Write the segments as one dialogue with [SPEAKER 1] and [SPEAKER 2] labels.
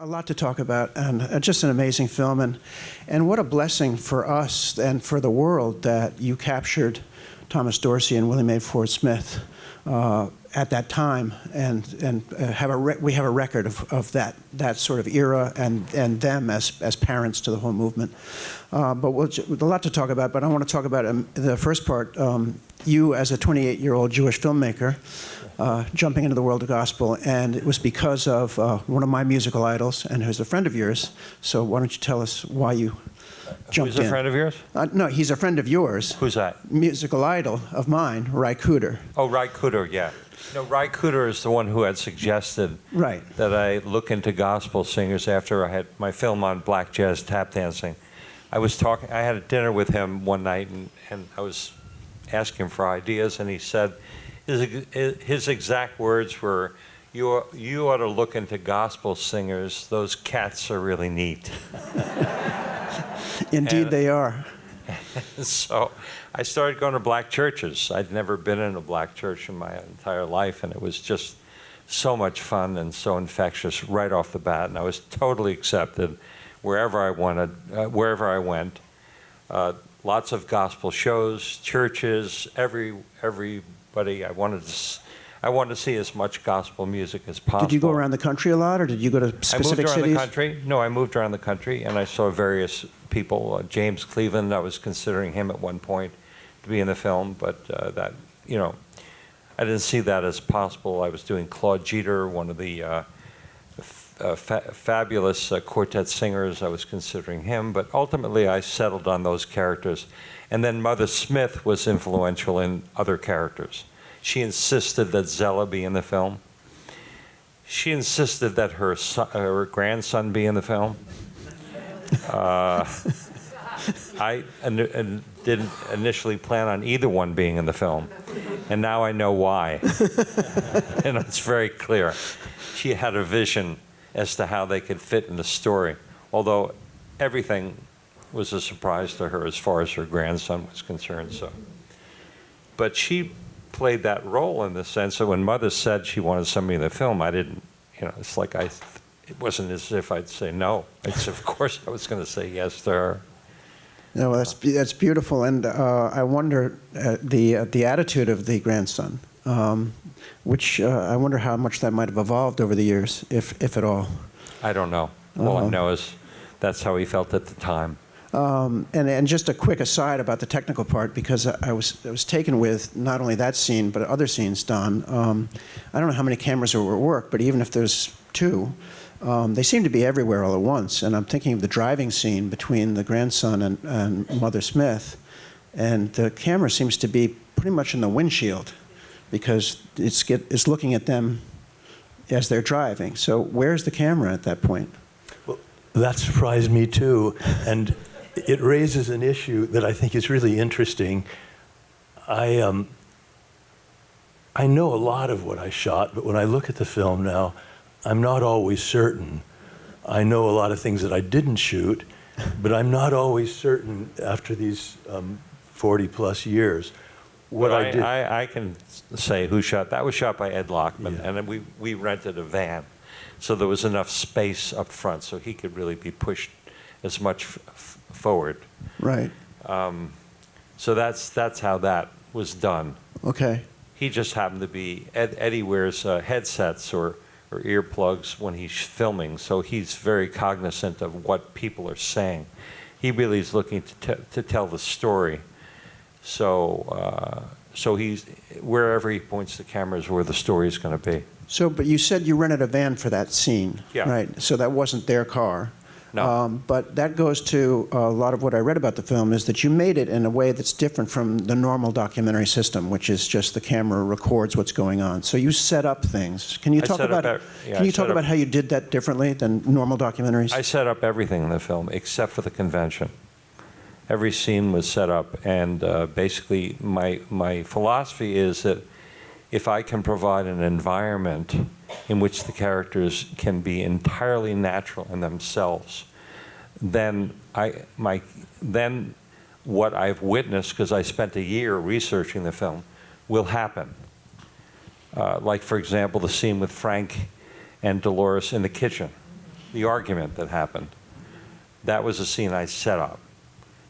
[SPEAKER 1] A lot to talk about, and just an amazing film, and what a blessing for us and for the world that you captured Thomas Dorsey and Willie Mae Ford Smith at that time, and we have a record of that sort of era and them as parents to the whole movement. But with a lot to talk about. But I want to talk about the first part. You as a 28-year-old Jewish filmmaker. Jumping into the world of gospel, and it was because of one of my musical idols, and who's a friend of yours. So why don't you tell us why you jumped in?
[SPEAKER 2] Who's a friend of yours?
[SPEAKER 1] No, he's a friend of yours.
[SPEAKER 2] Who's that?
[SPEAKER 1] Musical idol of mine, Ry Cooder.
[SPEAKER 2] Oh, Ry Cooder, yeah. No, Ry Cooder is the one who had suggested that I look into gospel singers after I had my film on black jazz tap dancing. I had a dinner with him one night, and I was asking him for ideas, and he said, his exact words were, you ought to look into gospel singers. Those cats are really neat.
[SPEAKER 1] Indeed they are.
[SPEAKER 2] So I started going to black churches. I'd never been in a black church in my entire life, and it was just so much fun and so infectious right off the bat. And I was totally accepted wherever I went. Lots of gospel shows, churches, everybody. I wanted to see as much gospel music as possible.
[SPEAKER 1] Did you go around the country a lot, or did you go to specific cities?
[SPEAKER 2] I moved around the country. No, I moved around the country, and I saw various people. James Cleveland, I was considering him at one point to be in the film, but I didn't see that as possible. I was doing Claude Jeter, one of the fabulous quartet singers. I was considering him, but ultimately I settled on those characters. And then Mother Smith was influential in other characters. She insisted that Zella be in the film. She insisted that her grandson be in the film. I didn't initially plan on either one being in the film, and now I know why. And it's very clear. She had a vision as to how they could fit in the story, although everything was a surprise to her as far as her grandson was concerned. So, but she played that role in the sense that when Mother said she wanted somebody in the film, I didn't, it's like it wasn't as if I'd say no. It's of course I was going to say yes to her.
[SPEAKER 1] No, that's beautiful, and I wonder the attitude of the grandson, which I wonder how much that might have evolved over the years, if at all.
[SPEAKER 2] I don't know. All I know is that's how he felt at the time.
[SPEAKER 1] And just a quick aside about the technical part, because I was taken with not only that scene but other scenes, Don. I don't know how many cameras are at work, but even if there's two, they seem to be everywhere all at once. And I'm thinking of the driving scene between the grandson and Mother Smith, and the camera seems to be pretty much in the windshield because it's looking at them as they're driving. So where's the camera at that point?
[SPEAKER 3] Well, that surprised me too, and it raises an issue that I think is really interesting. I know a lot of what I shot, but when I look at the film now, I'm not always certain. I know a lot of things that I didn't shoot, but I'm not always certain after these 40 plus years what I did.
[SPEAKER 2] I can say who shot. That was shot by Ed Lockman, and then we rented a van. So there was enough space up front so he could really be pushed as much forward.
[SPEAKER 1] Right.
[SPEAKER 2] So that's how that was done.
[SPEAKER 1] Okay.
[SPEAKER 2] He just happened to be, Eddie wears headsets or earplugs when he's filming, so he's very cognizant of what people are saying. He really is looking to tell the story. So he's, wherever he points the camera is where the story is going to be.
[SPEAKER 1] So, but you said you rented a van for that scene,
[SPEAKER 2] yeah.
[SPEAKER 1] Right? So that wasn't their car.
[SPEAKER 2] No.
[SPEAKER 1] But that goes to a lot of what I read about the film is that you made it in a way that's different from the normal documentary system, which is just the camera records what's going on. So you set up things. Can you talk about how you did that differently than normal documentaries?
[SPEAKER 2] I set up everything in the film except for the convention. Every scene was set up, and basically my philosophy is that if I can provide an environment in which the characters can be entirely natural in themselves, then what I've witnessed, because I spent a year researching the film, will happen. Like, for example, the scene with Frank and Dolores in the kitchen. the argument that happened. That was a scene I set up.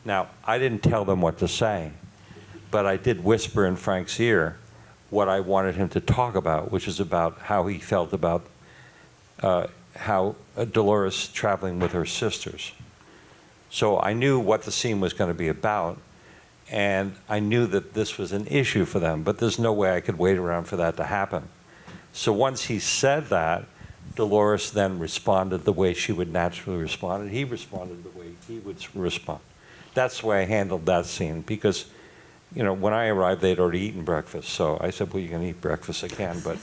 [SPEAKER 2] Now, I didn't tell them what to say, but I did whisper in Frank's ear what I wanted him to talk about, which is about how he felt about how Dolores traveling with her sisters. So I knew what the scene was going to be about, and I knew that this was an issue for them, but there's no way I could wait around for that to happen. So once he said that, Dolores then responded the way she would naturally respond, and he responded the way he would respond. That's the way I handled that scene, because, you know, when I arrived, they'd already eaten breakfast. So I said, well, you can eat breakfast again, but,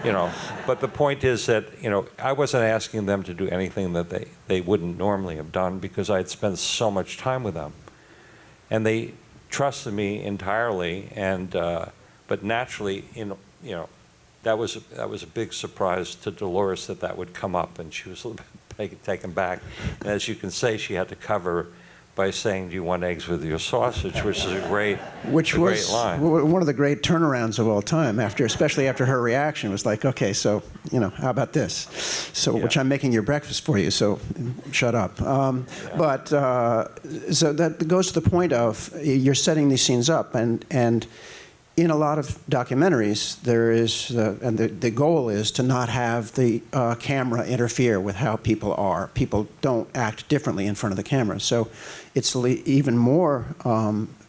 [SPEAKER 2] you know. But the point is that, you know, I wasn't asking them to do anything that they wouldn't normally have done, because I had spent so much time with them. And they trusted me entirely, and, but naturally, you know, that was a big surprise to Dolores that would come up, and she was a little bit taken back. And as you can say, she had to cover by saying, "Do you want eggs with your sausage?" which is a great line.
[SPEAKER 1] One of the great turnarounds of all time. Especially after her reaction was like, "Okay, so you know, how about this? So, which I'm making your breakfast for you. So, shut up." But so that goes to the point of you're setting these scenes up, and in a lot of documentaries, there is, and the goal is to not have the camera interfere with how people are. People don't act differently in front of the camera. So it's even more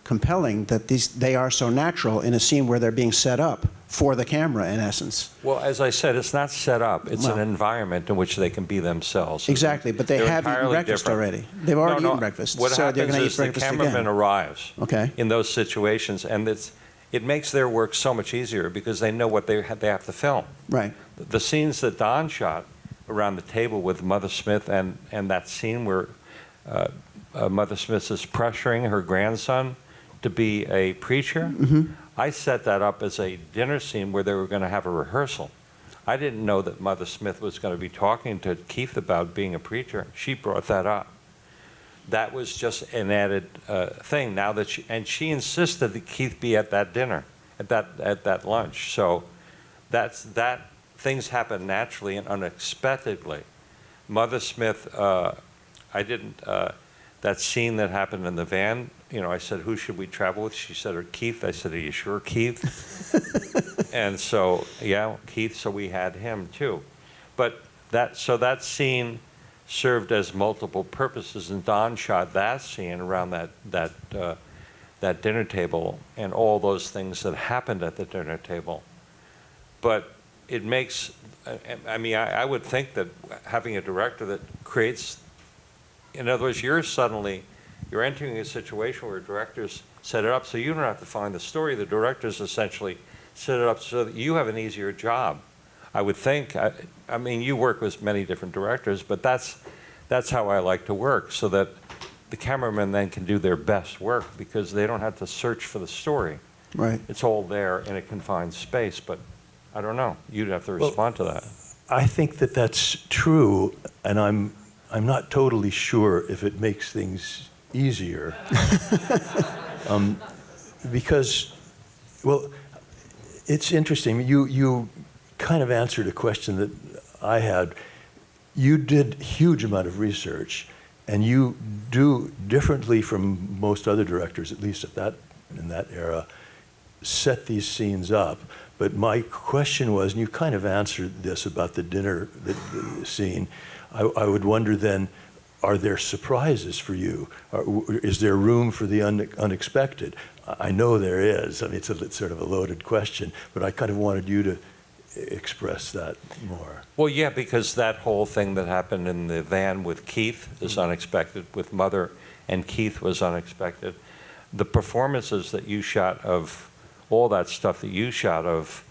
[SPEAKER 1] compelling that they are so natural in a scene where they're being set up for the camera, in essence.
[SPEAKER 2] Well, as I said, it's not set up. It's an environment in which they can be themselves.
[SPEAKER 1] Exactly, but they have eaten breakfast already. They've already eaten breakfast.
[SPEAKER 2] What
[SPEAKER 1] so they're
[SPEAKER 2] happens
[SPEAKER 1] going to
[SPEAKER 2] is
[SPEAKER 1] eat
[SPEAKER 2] the
[SPEAKER 1] breakfast
[SPEAKER 2] cameraman
[SPEAKER 1] again.
[SPEAKER 2] arrives
[SPEAKER 1] Okay.
[SPEAKER 2] in those situations, and it makes their work so much easier because they know what they have to film.
[SPEAKER 1] Right.
[SPEAKER 2] The scenes that Don shot around the table with Mother Smith and that scene where Mother Smith is pressuring her grandson to be a preacher, I set that up as a dinner scene where they were going to have a rehearsal. I didn't know that Mother Smith was going to be talking to Keith about being a preacher. She brought that up. That was just an added thing. Now that she insisted that Keith be at that dinner, at that lunch. So things happen naturally and unexpectedly. Mother Smith, that scene that happened in the van, you know, I said, "Who should we travel with?" She said, "Or Keith." I said, "Are you sure, Keith?" And so, yeah, Keith, so we had him too. But that scene served as multiple purposes, and Don shot that scene around that dinner table and all those things that happened at the dinner table. But it makes, I mean, I would think that having a director that creates, in other words, you're entering a situation where directors set it up so you don't have to find the story. The directors essentially set it up so that you have an easier job. I would think. I mean, you work with many different directors, but that's how I like to work, so that the cameramen then can do their best work because they don't have to search for the story.
[SPEAKER 1] Right.
[SPEAKER 2] It's all there in a confined space, but I don't know. You'd have to respond to that.
[SPEAKER 3] I think that that's true, and I'm not totally sure if it makes things easier. Because, well, it's interesting. You kind of answered a question that I had. You did a huge amount of research, and you do differently from most other directors, at least in that era, set these scenes up. But my question was, and you kind of answered this about the dinner the scene, I would wonder then, are there surprises for you? Is there room for the unexpected? I know there is. I mean, it's sort of a loaded question, but I kind of wanted you to express that more.
[SPEAKER 2] Well, yeah, because that whole thing that happened in the van with Keith is unexpected, with Mother and Keith was unexpected. The performances that you shot of all that stuff that you shot of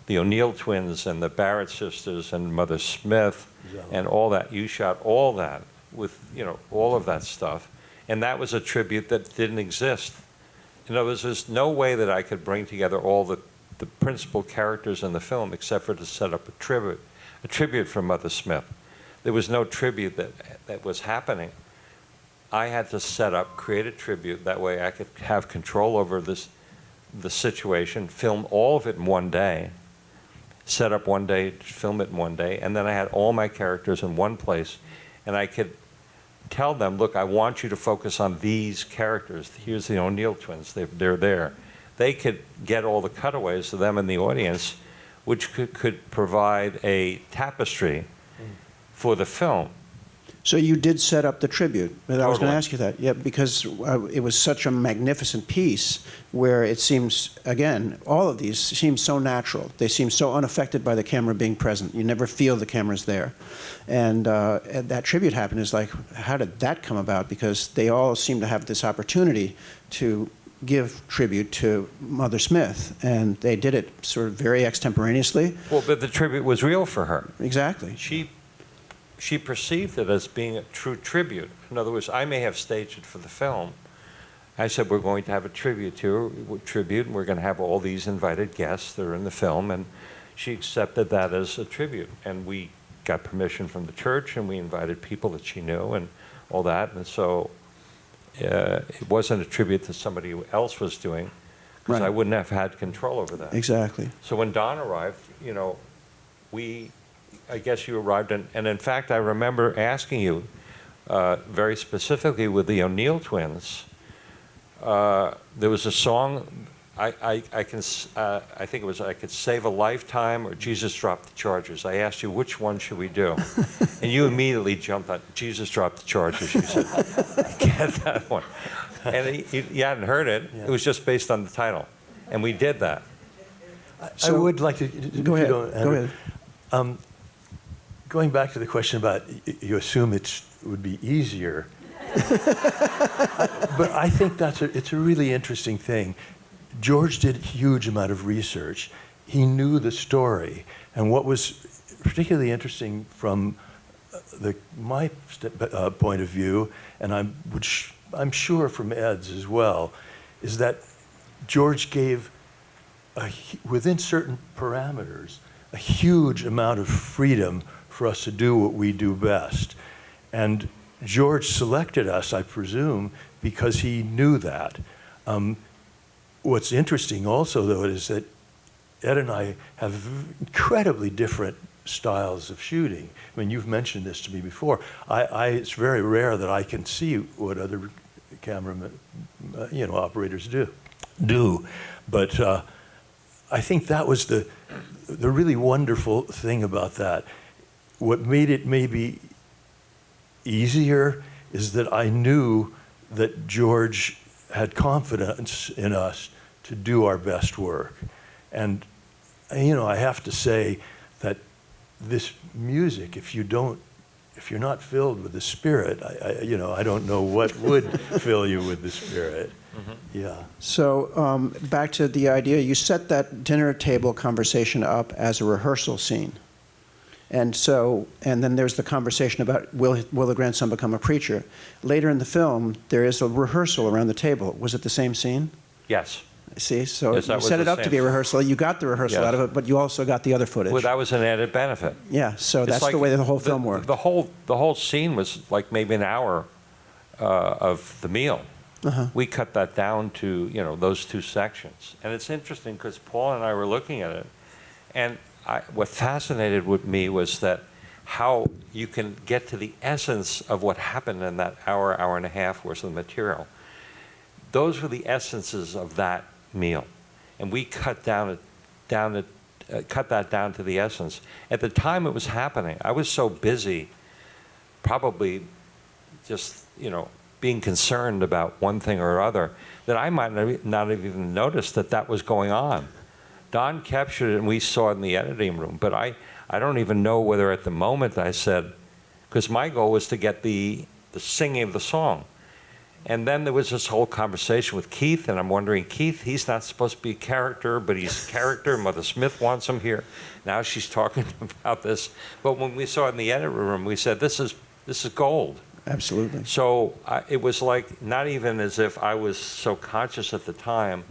[SPEAKER 2] the O'Neill twins and the Barrett sisters and Mother Smith and all that, you shot all that with, you know, all of that stuff. And that was a tribute that didn't exist. In other words, there's no way that I could bring together all the principal characters in the film except for to set up a tribute for Mother Smith. There was no tribute that was happening. I had to create a tribute, that way I could have control over the situation, film all of it in one day, set up one day, film it in one day, and then I had all my characters in one place, and I could tell them, look, I want you to focus on these characters. Here's the O'Neill twins. They're there. They could get all the cutaways of them in the audience, which could provide a tapestry for the film.
[SPEAKER 1] So you did set up the tribute. I was going to
[SPEAKER 2] Totally.
[SPEAKER 1] ask you that. Yeah, because it was such a magnificent piece where it seems, again, all of these seem so natural. They seem so unaffected by the camera being present. You never feel the camera's there. And that tribute happened is like, how did that come about? Because they all seem to have this opportunity to give tribute to Mother Smith, and they did it sort of very extemporaneously.
[SPEAKER 2] Well, but the tribute was real for her.
[SPEAKER 1] Exactly.
[SPEAKER 2] She perceived it as being a true tribute. In other words, I may have staged it for the film. I said, we're going to have a tribute, and we're going to have all these invited guests that are in the film, and she accepted that as a tribute. And we got permission from the church, and we invited people that she knew and all that. And so it wasn't a tribute that somebody else was doing, because
[SPEAKER 1] Right.
[SPEAKER 2] I wouldn't have had control over that.
[SPEAKER 1] Exactly.
[SPEAKER 2] So when Don arrived, I guess you arrived, and in fact, I remember asking you very specifically with the O'Neill twins. There was a song, I think it was I Could Save a Lifetime or Jesus Dropped the Chargers. I asked you, which one should we do? And you immediately jumped on Jesus Dropped the Chargers. You said, get that one. And you hadn't heard it.
[SPEAKER 3] Yeah.
[SPEAKER 2] It was just based on the title. And we did that.
[SPEAKER 3] I would like to
[SPEAKER 1] Go ahead. Go ahead.
[SPEAKER 3] Going back to the question about you assume it would be easier, but I think it's a really interesting thing. George did a huge amount of research. He knew the story, and what was particularly interesting from my point of view, and I'm sure from Ed's as well, is that George gave, within certain parameters, a huge amount of freedom for us to do what we do best. And George selected us, I presume, because he knew that. What's interesting also, though, is that Ed and I have incredibly different styles of shooting. I mean, you've mentioned this to me before. It's very rare that I can see what other cameramen, operators do. But I think that was the really wonderful thing about that. What made it maybe easier is that I knew that George had confidence in us to do our best work. And, I have to say that this music, if you're not filled with the Spirit, I don't know what would fill you with the Spirit. Mm-hmm. Yeah.
[SPEAKER 1] So back to the idea, you set that dinner table conversation up as a rehearsal scene. And then there's the conversation about will the grandson become a preacher. Later in the film, there is a rehearsal around the table. Was it the same scene?
[SPEAKER 2] Yes.
[SPEAKER 1] See, so
[SPEAKER 2] Yes, that
[SPEAKER 1] you
[SPEAKER 2] was
[SPEAKER 1] set it
[SPEAKER 2] the
[SPEAKER 1] up to
[SPEAKER 2] same
[SPEAKER 1] be a
[SPEAKER 2] scene.
[SPEAKER 1] rehearsal. You got the rehearsal
[SPEAKER 2] Yes.
[SPEAKER 1] out of it, but you also got the other footage.
[SPEAKER 2] Well, that was an added benefit.
[SPEAKER 1] Yeah, so
[SPEAKER 2] It's
[SPEAKER 1] that's
[SPEAKER 2] like
[SPEAKER 1] the way the whole film worked.
[SPEAKER 2] The whole scene was like maybe an hour of the meal.
[SPEAKER 1] Uh-huh.
[SPEAKER 2] We cut that down to those two sections, and it's interesting because Paul and I were looking at it, and what fascinated with me was that how you can get to the essence of what happened in that hour and a half worth of material. Those were the essences of that meal, and we cut that down to the essence. At the time it was happening, I was so busy, probably just being concerned about one thing or other, that I might not have even noticed that was going on. Don captured it, and we saw it in the editing room, but I don't even know whether at the moment I said, because my goal was to get the singing of the song. And then there was this whole conversation with Keith, and I'm wondering, Keith, he's not supposed to be a character, but he's a character. Mother Smith wants him here. Now she's talking about this. But when we saw it in the editing room, we said, this is gold.
[SPEAKER 1] Absolutely.
[SPEAKER 2] So it was like, not even as if I was so conscious at the time,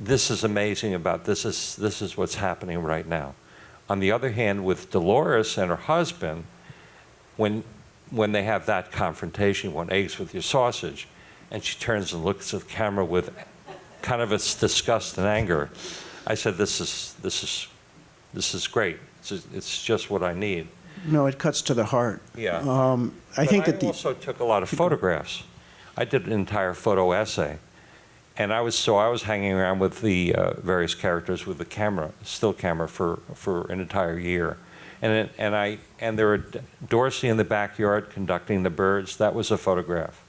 [SPEAKER 2] this is amazing about this is what's happening right now. On the other hand, with Dolores and her husband, when they have that confrontation, you want eggs with your sausage, and she turns and looks at the camera with kind of its disgust and anger, I said, this is great. It's just what I need.
[SPEAKER 1] No, it cuts to the heart.
[SPEAKER 2] Yeah.
[SPEAKER 1] I think that
[SPEAKER 2] I also took a lot of photographs. I did an entire photo essay. And I was hanging around with the various characters with the camera, still camera, for an entire year. And there were Dorsey in the backyard conducting the birds. That was a photograph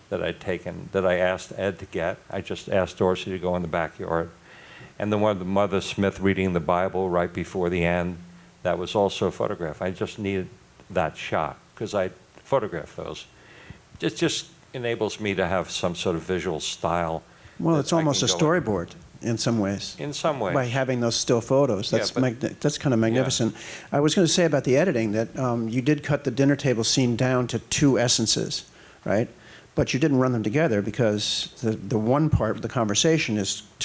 [SPEAKER 2] that I'd taken, that I asked Ed to get. I just asked Dorsey to go in the backyard. And the one of the Mother Smith reading the Bible right before the end, that was also a photograph. I just needed that shot because I photographed those. It just enables me to have some sort of visual style.
[SPEAKER 1] Well, it's almost a storyboard in some ways.
[SPEAKER 2] In some ways.
[SPEAKER 1] By having those still photos. That's,
[SPEAKER 2] Yeah,
[SPEAKER 1] that's kind of magnificent. Yeah. I was going to say about the editing that you did cut the dinner table scene down to 2 essences, right? But you didn't run them together because the one part of the conversation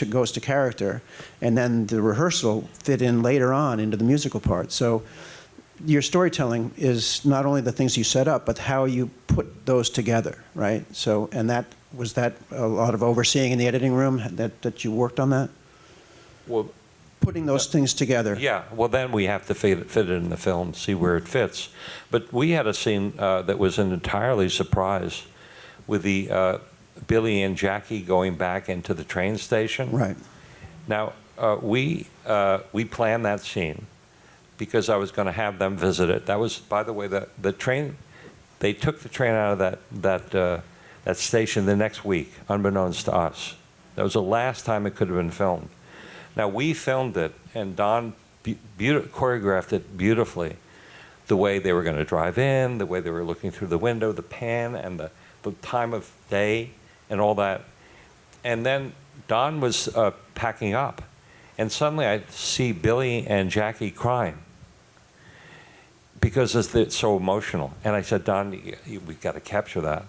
[SPEAKER 1] goes to character, and then the rehearsal fit in later on into the musical part. So your storytelling is not only the things you set up, but how you put those together, right? So, and was that a lot of overseeing in the editing room that you worked on that?
[SPEAKER 2] Well,
[SPEAKER 1] putting those things together.
[SPEAKER 2] Yeah, well then we have to fit it in the film, see where it fits. But we had a scene that was an entirely surprise with the Billy and Jackie going back into the train station.
[SPEAKER 1] Right.
[SPEAKER 2] Now, we planned that scene because I was going to have them visit it. That was, by the way, the train, they took the train out of that station the next week, unbeknownst to us. That was the last time it could have been filmed. Now, we filmed it, and Don choreographed it beautifully. The way they were going to drive in, the way they were looking through the window, the pan, and the time of day, and all that. And then Don was packing up, and suddenly I see Billy and Jackie crying because it's so emotional. And I said, Don, we've got to capture that.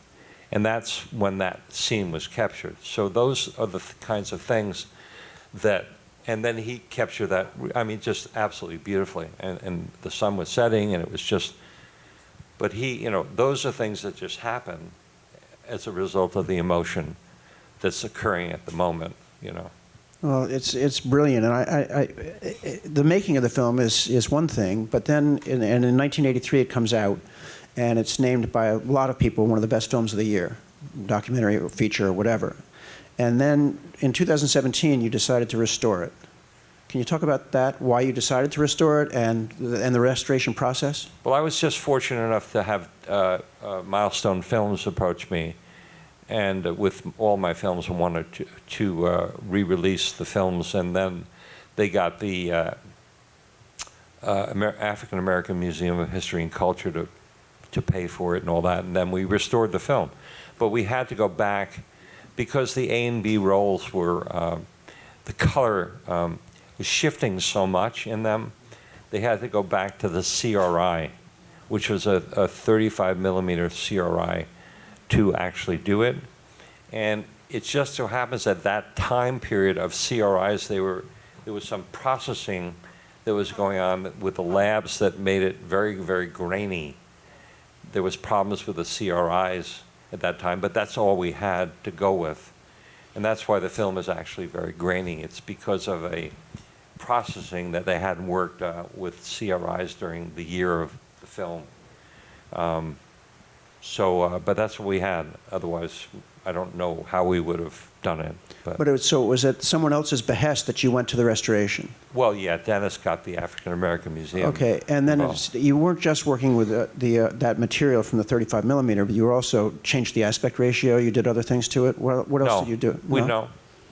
[SPEAKER 2] And that's when that scene was captured. So those are the kinds of things that, and then he captured that, I mean, just absolutely beautifully. And the sun was setting, and it was just, but those are things that just happen as a result of the emotion that's occurring at the moment,
[SPEAKER 1] Well, it's brilliant, and the making of the film is one thing, but then in 1983 it comes out, and it's named by a lot of people one of the best films of the year, documentary or feature or whatever. And then in 2017 you decided to restore it. Can you talk about that? Why you decided to restore it and the restoration process? Well,
[SPEAKER 2] I was just fortunate enough to have Milestone Films approach me, and with all my films, wanted to re-release the films, and then they got the African American Museum of History and Culture to pay for it and all that, and then we restored the film. But we had to go back because the A and B rolls were, the color was shifting so much in them. They had to go back to the CRI, which was a 35 millimeter CRI, to actually do it. And it just so happens that that time period of CRIs, there was some processing that was going on with the labs that made it very, very grainy. There was problems with the CRIs at that time, but that's all we had to go with. And that's why the film is actually very grainy. It's because of a processing that they hadn't worked with CRIs during the year of the film. But that's what we had. Otherwise, I don't know how we would have done it. But
[SPEAKER 1] it was at someone else's behest that you went to the restoration?
[SPEAKER 2] Well, yeah, Dennis got the African American Museum.
[SPEAKER 1] Okay, and then you weren't just working with that material from the 35 millimeter, but you were also changed the aspect ratio. You did other things to it. What else did you do?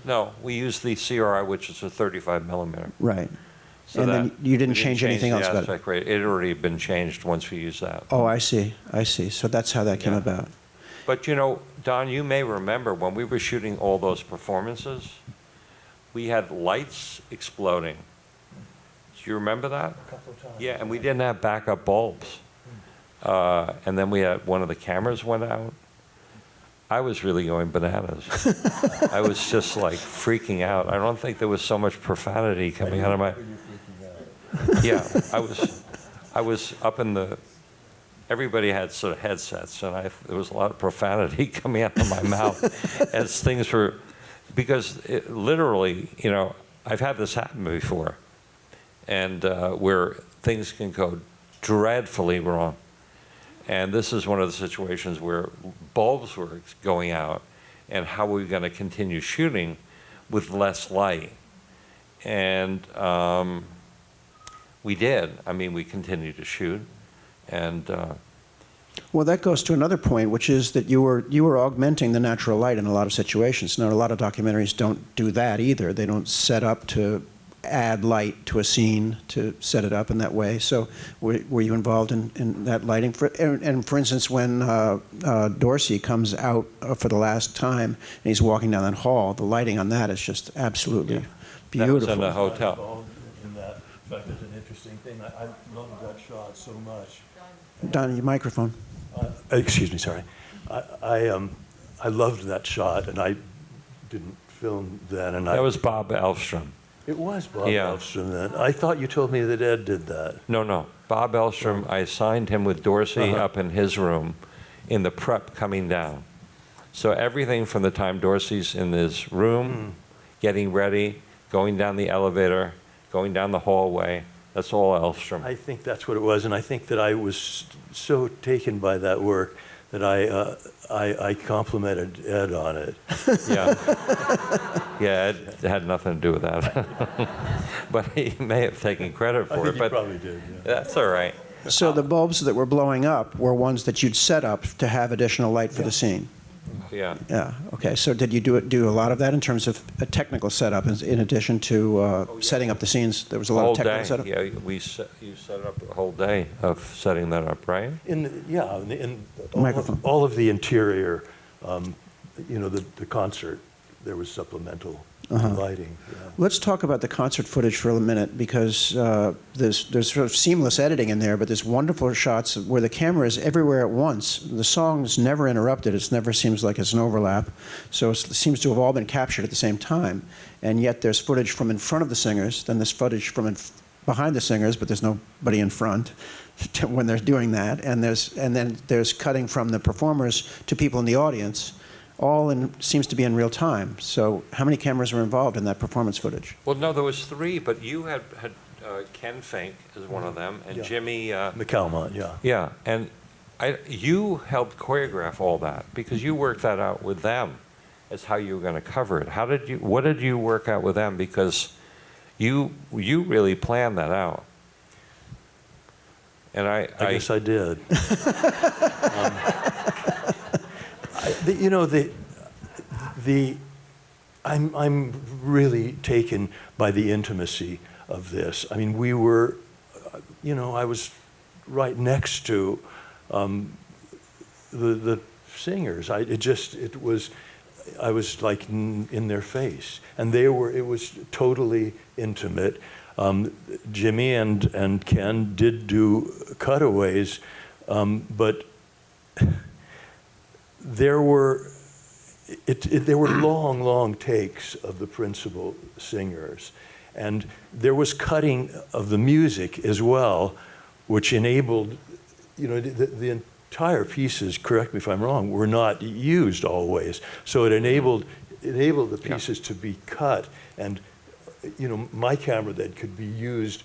[SPEAKER 2] No, we used the CRI, which is a 35 millimeter.
[SPEAKER 1] Right.
[SPEAKER 2] So
[SPEAKER 1] and then you didn't change anything else about it?
[SPEAKER 2] It had already been changed once we used that.
[SPEAKER 1] Oh, I see. So that's how that came about.
[SPEAKER 2] But Don, you may remember when we were shooting all those performances, we had lights exploding. Do you remember that?
[SPEAKER 3] A couple of times.
[SPEAKER 2] Yeah, and we didn't have backup bulbs. And then we had one of the cameras went out. I was really going bananas. I was just like freaking out. I don't think there was so much profanity coming out of my. Yeah, I was up in the. Everybody had sort of headsets, and there was a lot of profanity coming out of my mouth as things were, because literally, I've had this happen before, and where things can go dreadfully wrong. And this is one of the situations where bulbs were going out, and how were we going to continue shooting with less light? And we did. I mean, we continued to shoot, and
[SPEAKER 1] Well, that goes to another point, which is that you were augmenting the natural light in a lot of situations. Now, a lot of documentaries don't do that either. They don't set up to add light to a scene to set it up in that way. So were you involved in that lighting? And for instance, when Dorsey comes out for the last time and he's walking down that hall, the lighting on that is just absolutely beautiful.
[SPEAKER 2] that was in the hotel.
[SPEAKER 3] Involved in that. In fact, it's an interesting thing. I love that shot so much.
[SPEAKER 1] Don, your microphone.
[SPEAKER 3] Excuse me, sorry. I loved that shot, and I didn't film that. And
[SPEAKER 2] That was Bob Elfstrom.
[SPEAKER 3] It was Bob
[SPEAKER 2] Yeah.
[SPEAKER 3] Elfstrom then. I thought you told me that Ed did that.
[SPEAKER 2] No. Bob Elfstrom, I assigned him with Dorsey up in his room in the prep coming down. So everything from the time Dorsey's in his room, getting ready, going down the elevator, going down the hallway, that's all Elfstrom.
[SPEAKER 3] I think that's what it was, and I think that I was so taken by that work that I complimented Ed on it.
[SPEAKER 2] Yeah. Yeah, it had nothing to do with that. But he may have taken credit for
[SPEAKER 3] I
[SPEAKER 2] it.
[SPEAKER 3] think he
[SPEAKER 2] But
[SPEAKER 3] probably did. Yeah.
[SPEAKER 2] that's all right.
[SPEAKER 1] So the bulbs that were blowing up were ones that you'd set up to have additional light for the scene.
[SPEAKER 2] Yeah.
[SPEAKER 1] Yeah. Okay. So did you do a lot of that in terms of a technical setup, in addition to setting up the scenes? There was a lot
[SPEAKER 2] Whole
[SPEAKER 1] of technical
[SPEAKER 2] day.
[SPEAKER 1] setup.
[SPEAKER 2] Yeah, you set up a whole day of setting that up, right?
[SPEAKER 3] In
[SPEAKER 1] Microphone.
[SPEAKER 3] all of the interior, the concert, there was supplemental lighting. Yeah.
[SPEAKER 1] Let's talk about the concert footage for a minute, because there's sort of seamless editing in there, but there's wonderful shots where the camera is everywhere at once. The song's never interrupted. It never seems like it's an overlap. So it seems to have all been captured at the same time. And yet there's footage from in front of the singers, then there's footage from behind the singers, but there's nobody in front when they're doing that. And then there's cutting from the performers to people in the audience. Seems to be in real time. So how many cameras were involved in that performance footage?
[SPEAKER 2] Well, no, there was 3, but you had Ken Fink as one of them, and
[SPEAKER 3] Yeah.
[SPEAKER 2] Jimmy.
[SPEAKER 3] McCalmont, yeah.
[SPEAKER 2] Yeah, and you helped choreograph all that because you worked that out with them as how you were going to cover it. What did you work out with them? Because you really planned that out. And I
[SPEAKER 3] guess I did. I'm really taken by the intimacy of this. I mean, we were, I was right next to the singers. I was like in their face, and it was totally intimate. Jimmy and Ken did do cutaways, but there were long takes of the principal singers, and there was cutting of the music as well, which enabled, the entire pieces, correct me if I'm wrong, were not used always. So it enabled the pieces to be cut, and my camera then could be used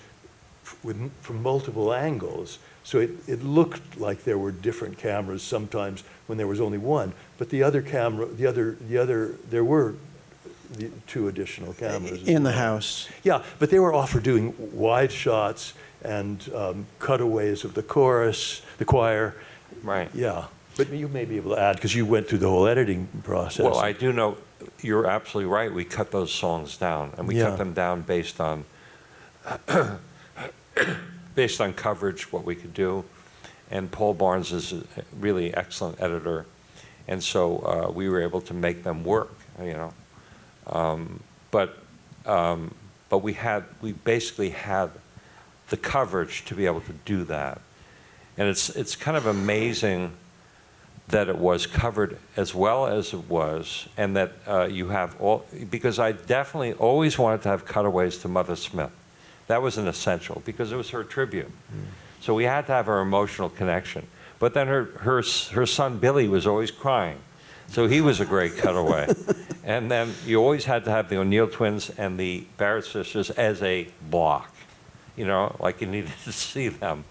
[SPEAKER 3] from multiple angles. So it looked like there were different cameras sometimes when there was only one, but there were the 2 additional cameras.
[SPEAKER 1] In the house.
[SPEAKER 3] Yeah, but they were offered doing wide shots and cutaways of the chorus, the choir.
[SPEAKER 2] right.
[SPEAKER 3] Yeah, but you may be able to add, because you went through the whole editing process.
[SPEAKER 2] Well, I do know you're absolutely right. We cut those songs down, and we cut them down based on coverage, what we could do. And Paul Barnes is a really excellent editor, and so we were able to make them work. But we basically had the coverage to be able to do that, and it's kind of amazing that it was covered as well as it was, and that you have all, because I definitely always wanted to have cutaways to Mother Smith. That was an essential because it was her tribute. So we had to have her emotional connection. But then her son Billy was always crying. So he was a great cutaway. And then you always had to have the O'Neill twins and the Barrett sisters as a block. Like you needed to see them.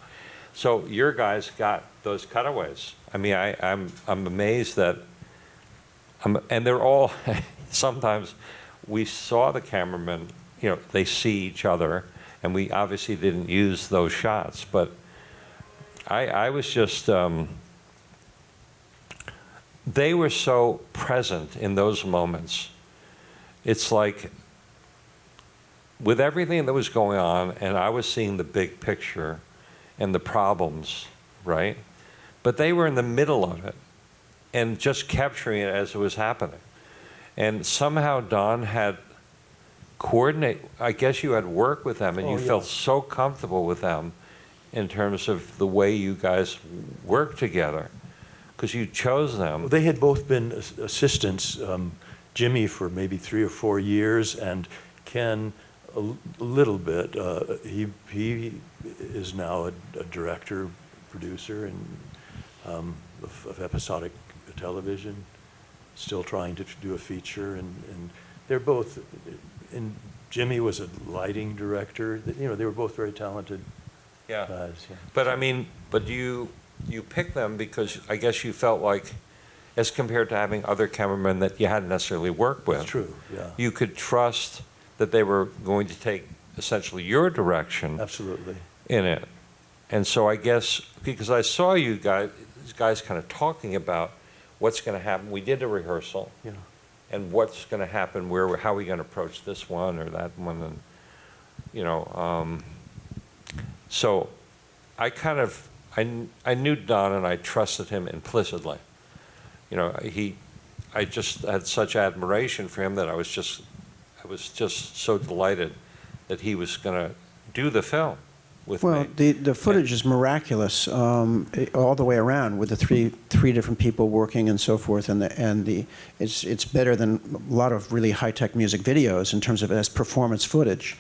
[SPEAKER 2] So your guys got those cutaways. I mean, I'm amazed that, and they're all, sometimes we saw the cameramen, you know, they see each other, and we obviously didn't use those shots, but I was just, they were so present in those moments. It's like, with everything that was going on, and I was seeing the big picture and the problems, right? But they were in the middle of it and just capturing it as it was happening. And somehow Don had I guess you had worked with them and you felt so comfortable with them in terms of the way you guys worked together, because you chose them.
[SPEAKER 3] Well, they had both been assistants, Jimmy for maybe 3 or 4 years, and Ken a little bit. He is now a director, producer of episodic television, still trying to do a feature, and they're both, and Jimmy was a lighting director. You know, they were both very talented guys. Yeah.
[SPEAKER 2] But I mean, but you picked them because I guess you felt like, as compared to having other cameramen that you hadn't necessarily worked with,
[SPEAKER 3] That's true, yeah.
[SPEAKER 2] you could trust that they were going to take essentially your direction.
[SPEAKER 3] Absolutely.
[SPEAKER 2] In it. And so I guess, because I saw you guys kind of talking about what's going to happen. We did a rehearsal.
[SPEAKER 3] Yeah.
[SPEAKER 2] And what's going to happen, how are we going to approach this one or that one, and, you know, so I kind of, I knew Don and I trusted him implicitly. You know, I just had such admiration for him that I was just so delighted that he was going to do the film with me.
[SPEAKER 1] Well, the footage is miraculous all the way around, with the three different people working and so forth, and it's better than a lot of really high-tech music videos in terms of it as performance footage,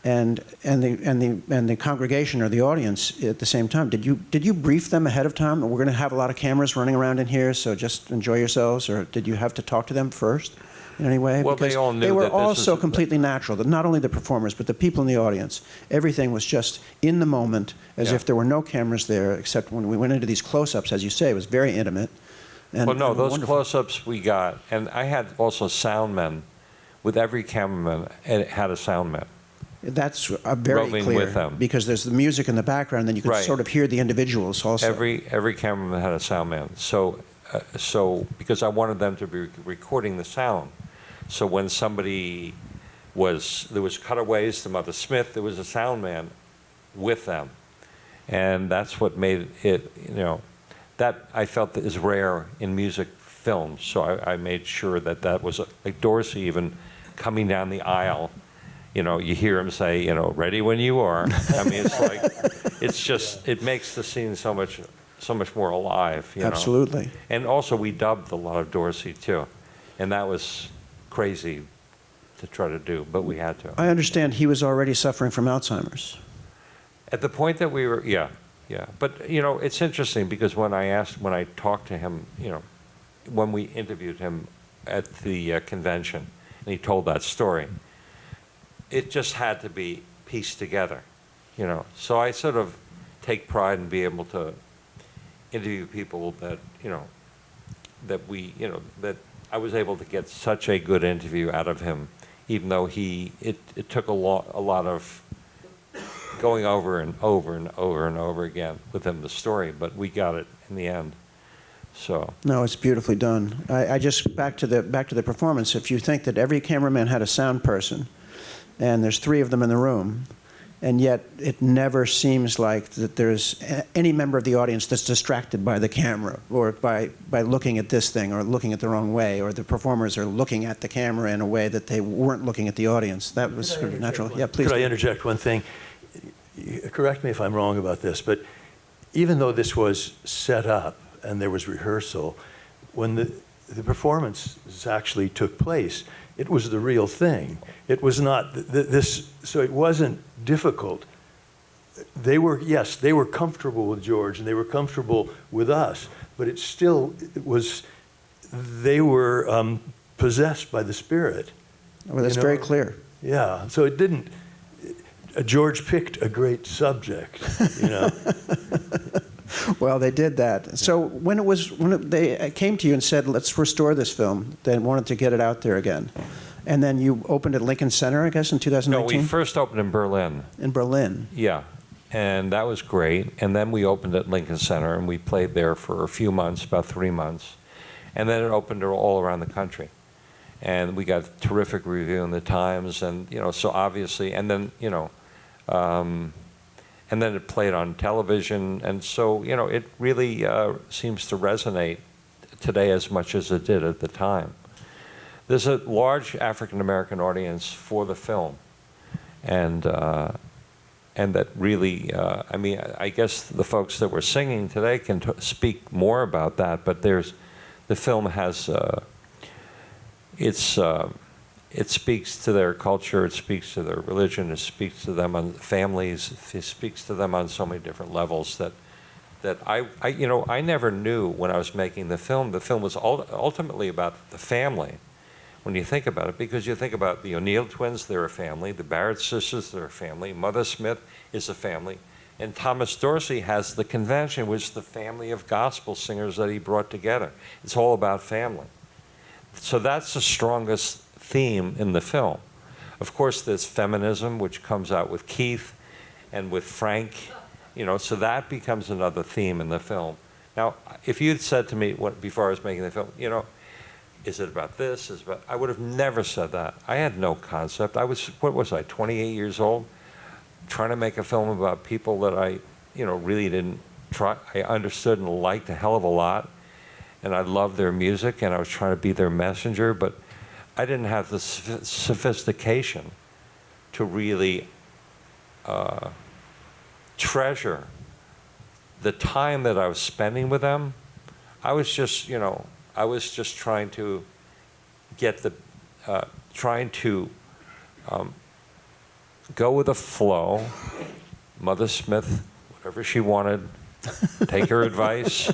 [SPEAKER 1] and the congregation or the audience at the same time. Did you brief them ahead of time? We're going to have a lot of cameras running around in here, so just enjoy yourselves, or did you have to talk to them first in any way?
[SPEAKER 2] Well,
[SPEAKER 1] because
[SPEAKER 2] they all knew
[SPEAKER 1] they were
[SPEAKER 2] that
[SPEAKER 1] all
[SPEAKER 2] this
[SPEAKER 1] so
[SPEAKER 2] was
[SPEAKER 1] completely natural, that not only the performers, but the people in the audience, everything was just in the moment, as if there were no cameras there, except when we went into these close-ups, as you say, it was very intimate. And,
[SPEAKER 2] well, no,
[SPEAKER 1] and
[SPEAKER 2] those
[SPEAKER 1] wonderful.
[SPEAKER 2] close-ups we got, and I had also sound men. With every cameraman, it had a sound man.
[SPEAKER 1] That's very
[SPEAKER 2] roving
[SPEAKER 1] clear,
[SPEAKER 2] with them.
[SPEAKER 1] because there's the music in the background, then you can
[SPEAKER 2] Right.
[SPEAKER 1] sort of hear the individuals also.
[SPEAKER 2] Every cameraman had a sound man. So because I wanted them to be recording the sound. So when somebody there was cutaways to Mother Smith, there was a sound man with them. And that's what made it, you know, that I felt that is rare in music films. So I made sure that was, like Dorsey even coming down the aisle, you know, you hear him say, you know, ready when you are. I mean, it's like, it's just, it makes the scene so much more alive, you know.
[SPEAKER 1] Absolutely.
[SPEAKER 2] And also we dubbed a lot of Dorsey too. And that was crazy to try to do, but we had to.
[SPEAKER 1] I understand he was already suffering from Alzheimer's.
[SPEAKER 2] At the point that we were, yeah. But, you know, it's interesting because when I talked to him, you know, when we interviewed him at the convention, and he told that story, it just had to be pieced together, you know. So I sort of take pride in being able to interview people that, you know, that I was able to get such a good interview out of him, even though it took a lot of going over and over and over and over again with him, the story, but we got it in the end. So.
[SPEAKER 1] No, it's beautifully done. I just, back to the performance, if you think that every cameraman had a sound person, and there's 3 of them in the room, and yet it never seems like that there's any member of the audience that's distracted by the camera, or by looking at this thing, or looking at the wrong way, or the performers are looking at the camera in a way that they weren't looking at the audience. That was sort of natural. Yeah, please.
[SPEAKER 3] Could I interject one thing? Correct me if I'm wrong about this, but even though this was set up and there was rehearsal, when the performances actually took place, it was the real thing. It was not this, so it wasn't difficult. They were comfortable with George and they were comfortable with us, but they were possessed by the Spirit.
[SPEAKER 1] Well, that's very clear.
[SPEAKER 3] Yeah, so it didn't, George picked a great subject, you know.
[SPEAKER 1] Well, they did that. So they came to you and said, let's restore this film, they wanted to get it out there again. And then you opened at Lincoln Center, I guess, in 2019?
[SPEAKER 2] No, we first opened in Berlin.
[SPEAKER 1] In Berlin.
[SPEAKER 2] Yeah, and that was great. And then we opened at Lincoln Center, and we played there for a few months, about 3 months. And then it opened all around the country. And we got a terrific review in the Times, and, you know, so obviously, and then, you know, and then it played on television, and so, you know, it really seems to resonate today as much as it did at the time. There's a large African-American audience for the film, and that really, I mean, I guess the folks that were singing today can speak more about that, but the film has, it speaks to their culture, it speaks to their religion, it speaks to them on families, it speaks to them on so many different levels that you know, I never knew when I was making the film was ultimately about the family, when you think about it, because you think about the O'Neill twins, they're a family, the Barrett sisters, they're a family, Mother Smith is a family, and Thomas Dorsey has the convention, which is the family of gospel singers that he brought together. It's all about family. So that's the strongest theme in the film. Of course, there's feminism, which comes out with Keith and with Frank, you know, so that becomes another theme in the film. Now, if you'd said to me before I was making the film, you know, is it about this? I would have never said that. I had no concept. What was I, 28 years old, trying to make a film about people that I, you know, really didn't I understood and liked a hell of a lot, and I loved their music, and I was trying to be their messenger, but I didn't have the sophistication to really treasure the time that I was spending with them. I was just, you know, trying to get go with the flow. Mother Smith, whatever she wanted, take her advice.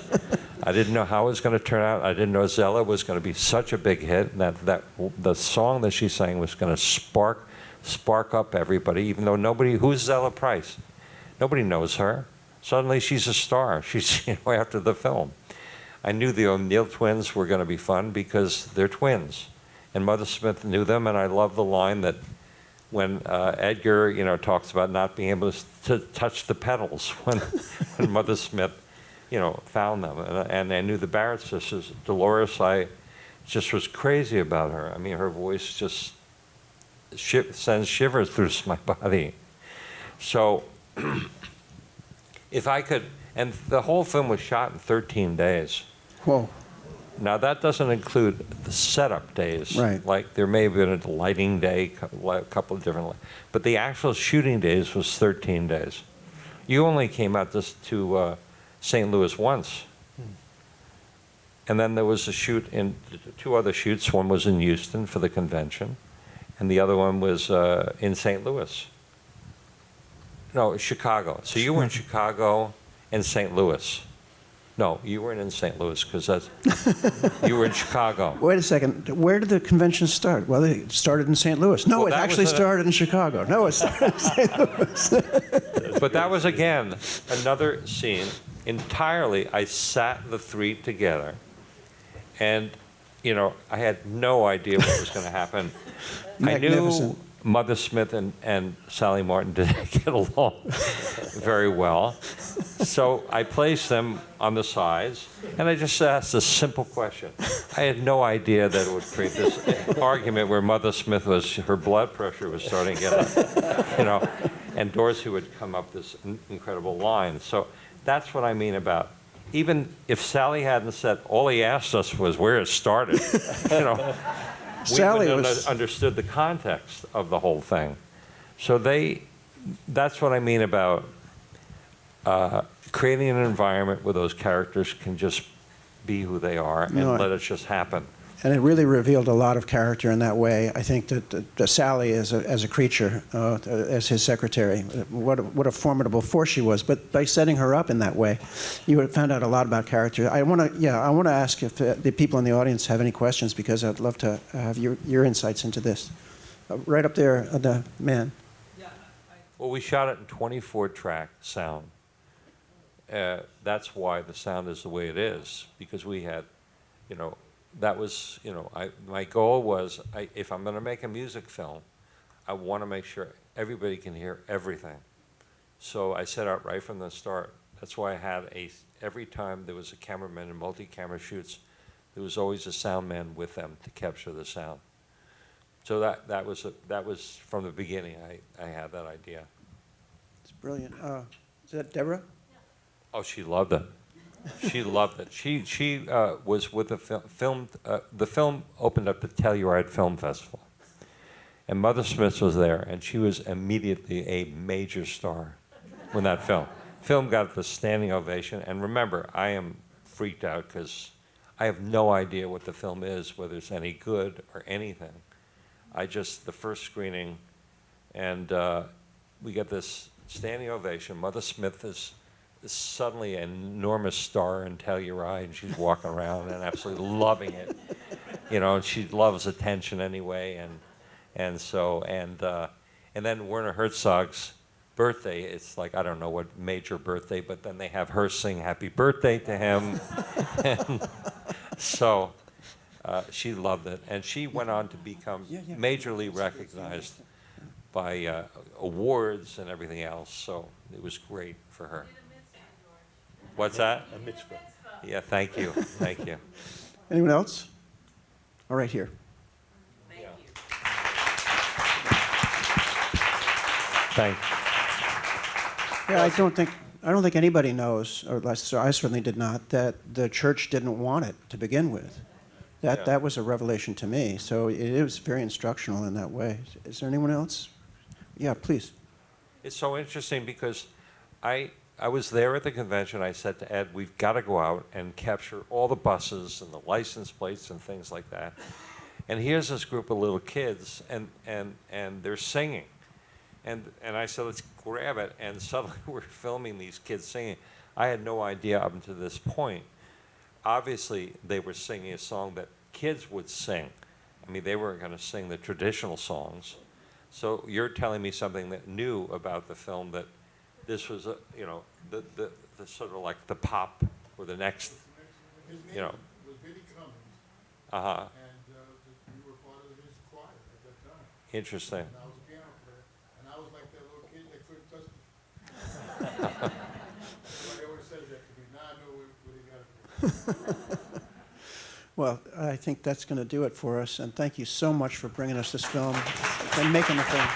[SPEAKER 2] I didn't know how it was going to turn out. I didn't know Zella was going to be such a big hit, and that the song that she sang was going to spark up everybody, even though who's Zella Price? Nobody knows her. Suddenly she's a star. She's, you know, after the film. I knew the O'Neill twins were going to be fun because they're twins. And Mother Smith knew them, and I love the line that when Edgar, you know, talks about not being able to touch the pedals when Mother Smith, you know, found them. And I knew the Barrett sisters. Dolores, I just was crazy about her. I mean, her voice just sends shivers through my body. So if I could, and the whole film was shot in 13 days.
[SPEAKER 1] Whoa.
[SPEAKER 2] Now, that doesn't include the setup days.
[SPEAKER 1] Right.
[SPEAKER 2] Like, there may have been a lighting day, a couple of different, but the actual shooting days was 13 days. You only came out to St. Louis once. And then there was a shoot two other shoots. One was in Houston for the convention, and the other one was in St. Louis. No, Chicago. So you were in Chicago and St. Louis. No, you weren't in St. Louis because you were in Chicago.
[SPEAKER 1] Wait a second. Where did the convention start? Well, it started in St. Louis. No, it actually started in Chicago. No, it started in St. Louis.
[SPEAKER 2] But that was, again, another scene. Entirely, I sat the three together, and, you know, I had no idea what was going to happen. I knew Mother Smith and Sally Martin didn't get along very well. So I placed them on the sides, and I just asked a simple question. I had no idea that it would create this argument where Mother Smith her blood pressure was starting to get up, you know, and Dorsey would come up this incredible line. So that's what I mean about, even if Sally hadn't said, all he asked us was where it started, you know,
[SPEAKER 1] Sally
[SPEAKER 2] we wouldn't have understood the context of the whole thing. So that's what I mean about creating an environment where those characters can just be who they are and let it just happen.
[SPEAKER 1] And it really revealed a lot of character in that way. I think that Sally, as a creature, as his secretary, what a formidable force she was. But by setting her up in that way, you found out a lot about character. I want to ask if the people in the audience have any questions, because I'd love to have your insights into this. Right up there, the man.
[SPEAKER 2] Well, we shot it in 24-track sound. That's why the sound is the way it is, because we had, you know, that was, you know, my goal was, if I'm going to make a music film, I want to make sure everybody can hear everything. So I set out right from the start. That's why I had every time there was a cameraman in multi-camera shoots, there was always a sound man with them to capture the sound. So that was from the beginning. I had that idea.
[SPEAKER 1] It's brilliant. Is that Deborah?
[SPEAKER 2] Oh, she loved it. She loved it. She was with the film. The film opened up the Telluride Film Festival, and Mother Smith was there, and she was immediately a major star when that film got the standing ovation. And remember, I am freaked out because I have no idea what the film is, whether it's any good or anything. The first screening, and we get this standing ovation. Mother Smith is suddenly an enormous star in Telluride, and she's walking around and absolutely loving it. You know, and she loves attention anyway, and then Werner Herzog's birthday, it's like, I don't know what major birthday, but then they have her sing happy birthday to him. And so she loved it, and she went on to become majorly recognized by awards and everything else, so it was great for her. What's that?
[SPEAKER 3] A mitzvah.
[SPEAKER 2] Yeah, thank you, thank you.
[SPEAKER 1] Anyone else? All right, here.
[SPEAKER 2] Thank you.
[SPEAKER 1] Yeah, I don't think anybody knows, or I certainly did not, that the church didn't want it to begin with. That was a revelation to me. So it was very instructional in that way. Is there anyone else? Yeah, please.
[SPEAKER 2] It's so interesting because I was there at the convention. I said to Ed, we've got to go out and capture all the buses and the license plates and things like that. And here's this group of little kids, and they're singing. And I said, let's grab it. And suddenly we're filming these kids singing. I had no idea up until this point. Obviously, they were singing a song that kids would sing. I mean, they weren't going to sing the traditional songs. So you're telling me something that new about the film, that this was, the sort of like the pop or the next,
[SPEAKER 4] His
[SPEAKER 2] you know.
[SPEAKER 4] name was Billy Cummings,
[SPEAKER 2] Uh-huh.
[SPEAKER 4] and we were part of his choir at that time.
[SPEAKER 2] Interesting.
[SPEAKER 4] And I was a piano player, and I was like that little kid that couldn't touch me. Everybody always says that to me. Now I know what he got to do.
[SPEAKER 1] Well, I think that's going to do it for us. And thank you so much for bringing us this film and making the film.